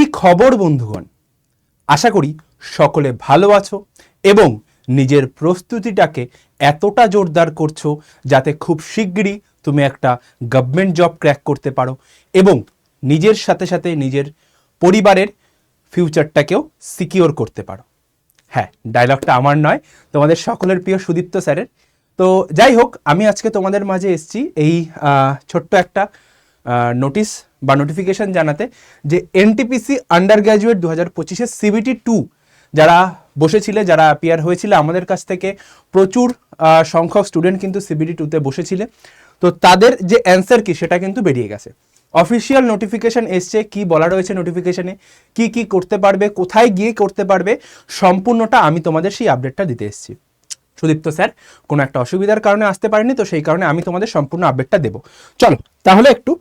কি খবর বন্ধুগণ? আশা করি সকলে ভালো আছো এবং নিজের প্রস্তুতিটাকে এতটা জোরদার করছো যাতে খুব শিগগিরই তুমি একটা গভর্নমেন্ট জব ক্র্যাক করতে পারো এবং নিজের সাথে সাথে নিজের পরিবারের ফিউচারটাকেও সিকিওর করতে পারো। হ্যাঁ, ডায়লগটা আমার নয়, তোমাদের সকলের প্রিয় সুদীপ্ত স্যারের। তো যাই হোক, আমি আজকে তোমাদের মাঝে এসেছি এই ছোট্ট একটা নোটিশ বা নোটিফিকেশন জানাতে যে এনটিপিসি আন্ডার গ্র্যাজুয়েট 2025 সিবিটি 2 যারা বসেছিলে, যারা অ্যাপিয়ার হয়েছিল আমাদের কাছ থেকে প্রচুর সংখ্যক স্টুডেন্ট কিন্তু সিবিটি 2তে বসেছিলে, তো তাদের যে অ্যান্সার কি সেটা কিন্তু বেরিয়ে গেছে। অফিসিয়াল নোটিফিকেশন এসছে, কি বলা রয়েছে নোটিফিকেশনে, কি কি করতে পারবে, কোথায় গিয়ে করতে পারবে, সম্পূর্ণটা আমি তোমাদের সেই আপডেটটা দিতে এসেছি। সুদীপ্ত স্যার কোনো একটা অসুবিধার কারণে আসতে পারেনি, তো সেই কারণে আমি তোমাদের সম্পূর্ণ আপডেটটা দেবো। চলো তাহলে একটু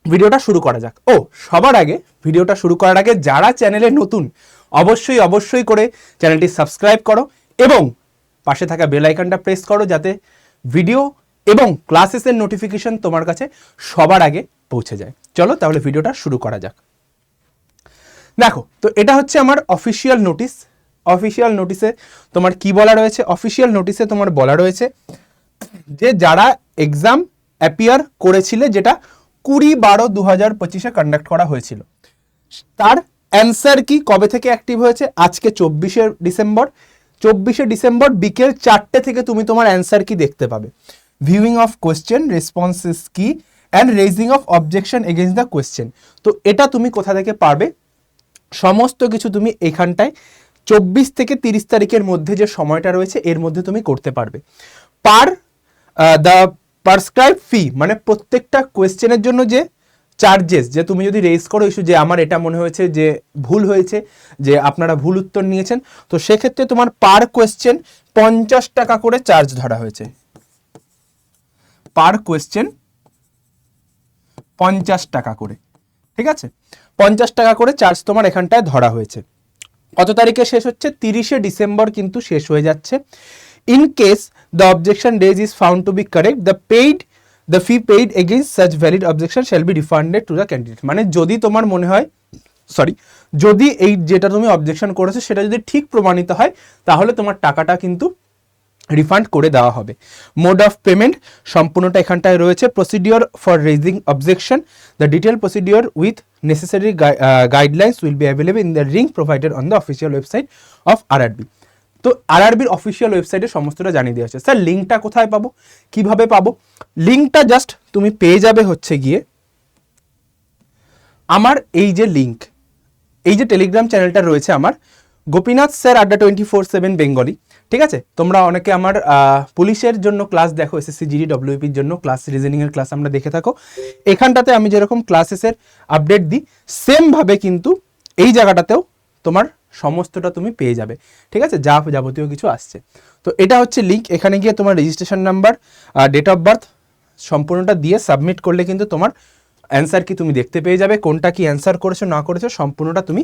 ভিডিওটা শুরু করা যাক। ও সবার আগে, ভিডিওটা শুরু করার আগে যারা চ্যানেলে নতুন অবশ্যই করে চ্যানেলটি সাবস্ক্রাইব করো এবং পাশে থাকা বেল আইকনটা প্রেস করো যাতে ভিডিও এবং ক্লাসেসের নোটিফিকেশন তোমার কাছে সবার আগে পৌঁছে যায়। চলো তাহলে ভিডিওটা শুরু করা যাক। দেখো, তো এটা হচ্ছে আমার অফিসিয়াল নোটিশ। অফিসিয়াল নোটিশে তোমার কি বলা রয়েছে? অফিসিয়াল নোটিশে তোমার বলা রয়েছে যে যারা এক্সাম অ্যাপিয়ার করেছিলে, যেটা 20/12/2025 কন্ডাক্ট করা হয়েছিল, তার অ্যান্সার কি কবে থেকে অ্যাক্টিভ হয়েছে? আজকে 24শে ডিসেম্বর বিকেল 4টে থেকে তুমি তোমার অ্যান্সার কি দেখতে পাবে। ভিউইং অফ কোয়েশ্চেন, রেসপন্সেস কি and raising of objection against the question. তো এটা তুমি কোথা থেকে পারবে? সমস্ত কিছু তুমি এখানটায় 24 থেকে 30 তারিখের মধ্যে যে সময়টা রয়েছে এর মধ্যে তুমি করতে পারবে। দ্য প্রেসক্রাইব ফি, মানে প্রত্যেকটা কোয়েশ্চেনের জন্য যে চার্জেস, যে তুমি যদি রেজ করো ইস্যু যে আমার এটা মনে হয়েছে যে ভুল হয়েছে, যে আপনারা ভুল উত্তর নিয়েছেন, তো সেক্ষেত্রে তোমার পার কোয়েশ্চেন 50 টাকা করে চার্জ ধরা হয়েছে। পার কোয়েশ্চেন 50 টাকা করে, ঠিক আছে? 50 টাকা করে চার্জ তোমার এখানটায় ধরা হয়েছে। কত তারিখে শেষ হচ্ছে? 30শে ডিসেম্বর কিন্তু শেষ হয়ে যাচ্ছে। In case the objection raise is found to be correct, the fee paid against such valid objection shall be refunded to the candidate. মানে যদি তোমার মনে হয়, যদি এই যেটা তুমি অবজেকশন করেছো সেটা যদি ঠিক প্রমাণিত হয়, তাহলে তোমার টাকাটা কিন্তু রিফান্ড করে দেওয়া হবে। মোড অফ পেমেন্ট সম্পূর্ণটা এখানটায় রয়েছে। Procedure for raising objection, the detail procedure with necessary guidelines will be available in the link provided on the official website of RRB. তো আরআরবির অফিসিয়াল ওয়েবসাইটে সমস্তটা জানিয়ে দেওয়া হচ্ছে। স্যার লিঙ্কটা কোথায় পাবো, কিভাবে পাবো? লিঙ্কটা জাস্ট তুমি পেয়ে যাবে হচ্ছে গিয়ে আমার এই যে লিঙ্ক, এই যে টেলিগ্রাম চ্যানেলটা রয়েছে আমার, গোপীনাথ স্যার আড্ডা 24/7 বেঙ্গলি, ঠিক আছে? তোমরা অনেকে আমার পুলিশের জন্য ক্লাস দেখো, এসএসসি জিডি ডব্লিউপির জন্য ক্লাস, রিজনিংয়ের ক্লাস আমরা দেখে থাকো। এখানটাতে আমি যেরকম ক্লাসেসের আপডেট দিই, সেমভাবে কিন্তু এই জায়গাটাতেও তোমার সমস্তটা তুমি পেয়ে যাবে, ঠিক আছে? যাবতীয় কিছু আসছে। তো এটা হচ্ছে লিঙ্ক। এখানে গিয়ে তোমার registration number, date of birth সম্পূর্ণটা দিয়ে সাবমিট করলে কিন্তু তোমার অ্যান্সার কি তুমি দেখতে পেয়ে যাবে। কোনটা কি অ্যান্সার করেছো না করেছো সম্পূর্ণটা তুমি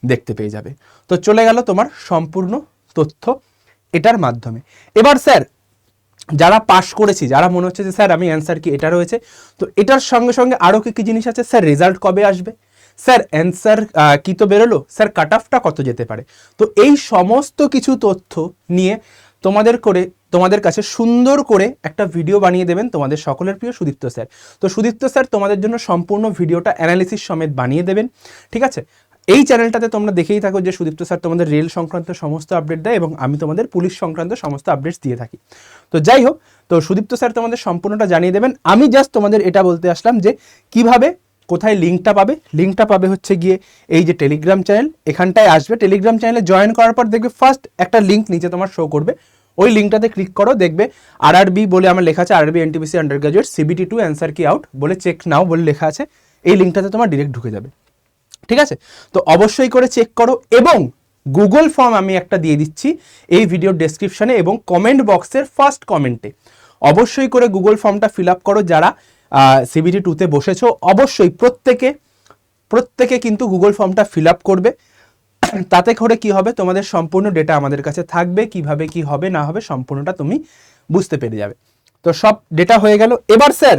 দেখতে পেয়ে যাবে। তো চলে গেল তোমার সম্পূর্ণ তথ্য এটার মাধ্যমে। এবার স্যার যারা পাশ করেছি, যারা মনে হচ্ছে যে স্যার আমি অ্যান্সার কি এটা রয়েছে, তো এটার সঙ্গে সঙ্গে আরও কি কি জিনিস আছে? স্যার রেজাল্ট কবে আসবে? স্যার অ্যান্সার কি তো বেরোলো? স্যার কাট অফটা কত যেতে পারে? তো এই সমস্ত কিছু তথ্য নিয়ে তোমাদের কাছে সুন্দর করে একটা ভিডিও বানিয়ে দেবেন তোমাদের সকলের প্রিয় সুদীপ্ত স্যার। তো সুদীপ্ত স্যার তোমাদের জন্য সম্পূর্ণ ভিডিওটা অ্যানালিসিস সমেত বানিয়ে দেবেন, ঠিক আছে? এই চ্যানেলটাতে তোমরা দেখেই থাকো যে সুদীপ্ত স্যার তোমাদের রেল সংক্রান্ত সমস্ত আপডেট দেয় এবং আমি তোমাদের পুলিশ সংক্রান্ত সমস্ত আপডেটস দিয়ে থাকি। তো যাই হোক, তো সুদীপ্ত স্যার তোমাদের সম্পূর্ণটা জানিয়ে দেবেন। আমি জাস্ট তোমাদের এটা বলতে আসলাম যে কিভাবে, কোথায় লিঙ্কটা পাবে। লিঙ্কটা পাবে হচ্ছে গিয়ে এই যে টেলিগ্রাম চ্যানেল, এখানটায় আসবে। টেলিগ্রাম চ্যানেলে জয়েন করার পর দেখবে ফার্স্ট একটা লিঙ্ক নিচে তোমার শো করবে, ওই লিঙ্কটাতে ক্লিক করো, দেখবে আরআরবি বলে আমার লেখা আছে, RRB NTPC under graduate CBT 2 answer কি আউট বলে চেক নাও বলে লেখা আছে। এই লিঙ্কটাতে তোমার ডিরেক্ট ঢুকে যাবে, ঠিক আছে? তো অবশ্যই করে চেক করো এবং গুগল ফর্ম আমি একটা দিয়ে দিচ্ছি এই ভিডিওর ডেসক্রিপশনে এবং কমেন্ট বক্সের ফার্স্ট কমেন্টে। অবশ্যই করে গুগল ফর্মটা ফিল আপ করো। যারা সিবিটি 2তে বসেছো অবশ্যই প্রত্যেকে কিন্তু গুগল ফর্মটা ফিল আপ করবে। তাতে করে কি হবে, তোমাদের সম্পূর্ণ ডেটা আমাদের কাছে থাকবে, কিভাবে কি হবে না হবে সম্পূর্ণটা তুমি বুঝতে পেরে যাবে। তো সব ডেটা হয়ে গেল। এবার স্যার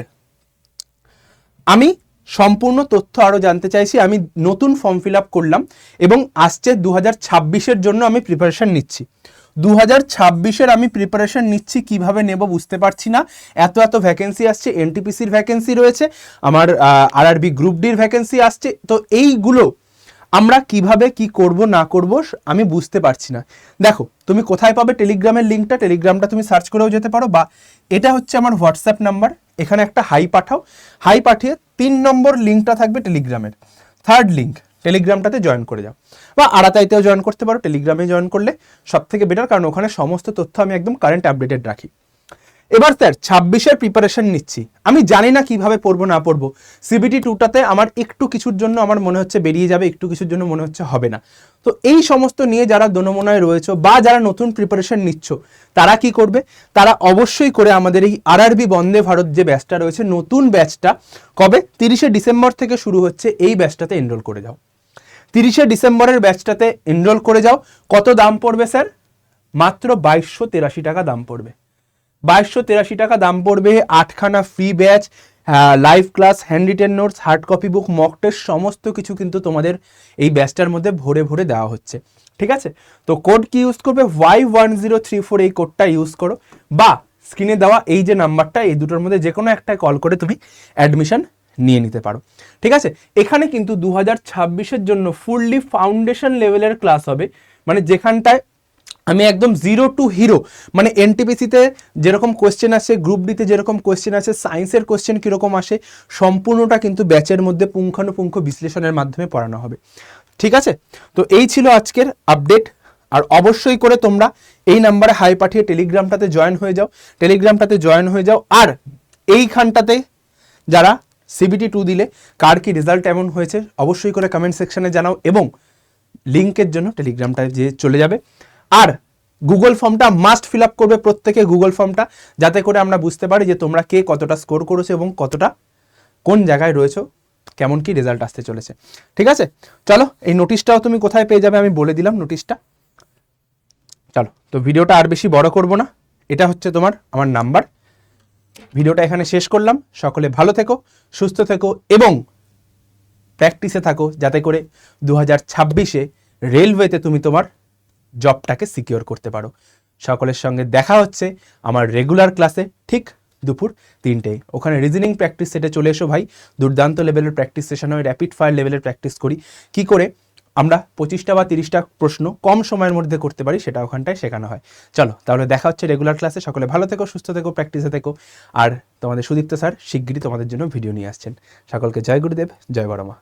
আমি সম্পূর্ণ তথ্য আরও জানতে চাইছি, আমি নতুন ফর্ম ফিল আপ করলাম এবং আসছে 2026-এর জন্য আমি প্রিপারেশন নিচ্ছি। 2026-এর আমি প্রিপারেশন নিচ্ছি, কিভাবে নেব বুঝতে পারছি না। এত ভ্যাকেন্সি আসছে, এনটিপিসির ভ্যাকেন্সি রয়েছে, আমার আরআরবি গ্রুপ ডির ভ্যাকেন্সি আসছে। তো এইগুলো আমরা কিভাবে কি করব না করব আমি বুঝতে পারছি না। দেখো তুমি কোথায় পাবে টেলিগ্রামের লিঙ্কটা, টেলিগ্রামটা তুমি সার্চ করেও যেতে পারো, বা এটা হচ্ছে আমার হোয়াটসঅ্যাপ নাম্বার, এখানে একটা হাই পাঠাও, হাই পাঠিয়ে 3 নম্বর লিঙ্কটা থাকবে টেলিগ্রামের, 3rd লিঙ্ক, টেলিগ্রামটাতে জয়েন করে যাও, বা আড়াতাইতেও জয়েন করতে পারো। টেলিগ্রামে জয়েন করলে সব থেকে বেটার, কারণ ওখানে সমস্ত তথ্য আমি একদম কারেন্ট আপডেটেড রাখি। এবার স্যার 26-এর প্রিপারেশন নিচ্ছি, আমি জানি না কিভাবে পড়বো না পড়বো। সিবিটি 2টাতে আমার একটু কিছুর জন্য আমার মনে হচ্ছে বেরিয়ে যাবে, একটু কিছুর জন্য মনে হচ্ছে হবে না। তো এই সমস্ত নিয়ে যারা দোনমনায় রয়েছে বা যারা নতুন প্রিপারেশন নিচ্ছ, তারা কি করবে? তারা অবশ্যই করে আমাদের এই আরআরবি বন্দে ভারত যে ব্যাচটা রয়েছে, নতুন ব্যাচটা কবে 30শে ডিসেম্বর থেকে শুরু হচ্ছে, এই ব্যাচটাতে এনরোল করে যাও। 30শে ডিসেম্বরের ব্যাচটাতে এনরোল করে যাও। কত দাম পড়বে স্যার? মাত্র 2283 টাকা দাম পড়বে। 2283 টাকা দাম পড়বে। 8খানা free batch, live class, hand written notes, hard copy book, mock test, সমস্ত কিছু কিন্তু তোমাদের এই ব্যাচটার মধ্যে ভরে ভরে দেওয়া হচ্ছে। ঠিক আছে, তো কোড কি ইউজ করবে? Y1034 এই কোডটা ইউজ করো, বা স্ক্রিনে দেওয়া এই যে নাম্বারটা, এই দুটোর মধ্যে যে কোনো একটায় কল করে তুমি অ্যাডমিশন নিয়ে নিতে পারো। ঠিক আছে, এখানে কিন্তু 2026-এর জন্য ফুললি ফাউন্ডেশন লেভেলের ক্লাস হবে, মানে যেখানটায় আমি একদম 0 টু হিরো, মানে এনটিপিসিতে যেরকম কোয়েশ্চেন আসে, গ্রুপ ডিতে যেরকম কোয়েশ্চেন আসে, সায়েন্সের কোয়েশ্চেন কীরকম আসে, সম্পূর্ণটা কিন্তু ব্যাচের মধ্যে পুঙ্খানুপুঙ্খ বিশ্লেষণের মাধ্যমে পড়ানো হবে। ঠিক আছে, তো এই ছিল আজকের আপডেট। আর অবশ্যই করে তোমরা এই নাম্বারে হাই পাঠিয়ে টেলিগ্রামটাতে জয়েন হয়ে যাও, টেলিগ্রামটাতে জয়েন হয়ে যাও। আর এইখানটাতে যারা সিবিটি 2 দিলে কার কি রেজাল্ট এমন হয়েছে অবশ্যই করে কমেন্ট সেকশনে জানাও, এবং লিঙ্কের জন্য টেলিগ্রামটায় যে চলে যাবে। আর গুগল ফর্মটা মাস্ট ফিল আপ করবে প্রত্যেকে, গুগল ফর্মটা, যাতে করে আমরা বুঝতে পারি যে তোমরা কে কতটা স্কোর করেছো এবং কতটা কোন জায়গায় রয়েছো, কেমন কি রেজাল্ট আসতে চলেছে। ঠিক আছে, চলো এই নোটিশটাও তুমি কোথায় পেয়ে যাবে আমি বলে দিলাম নোটিশটা। চলো, তো ভিডিওটা আর বেশি বড় করব না, এটা হচ্ছে আমার নাম্বার। ভিডিওটা এখানে শেষ করলাম। সকলে ভালো থেকো, সুস্থ থেকো এবং প্র্যাকটিসে থাকো, যাতে করে 2026-এ রেলওয়েতে তুমি তোমার জবটাকে সিকিওর করতে পারো। সকলের সঙ্গে দেখা হচ্ছে আমার রেগুলার ক্লাসে ঠিক দুপুর 3টেয়। ওখানে রিজনিং প্র্যাকটিস সেটে চলে এসো ভাই, দুর্দান্ত লেভেলের প্র্যাকটিস সেশন হয়, র্যাপিড ফায়ার লেভেলের প্র্যাকটিস করি, কি করে আমরা 25টা বা 30টা প্রশ্ন কম সময়ের মধ্যে করতে পারি সেটা ওখানটায় শেখানো হয়। চলো তাহলে দেখা হচ্ছে রেগুলার ক্লাসে। সকলে ভালো থেকো, সুস্থ থেকো, প্র্যাকটিসে থেকো। আর তোমাদের সুদীপ্ত স্যার শিগগিরই তোমাদের জন্য ভিডিও নিয়ে আসছেন। সকলকে জয় গুরুদেব, জয় বড় মা।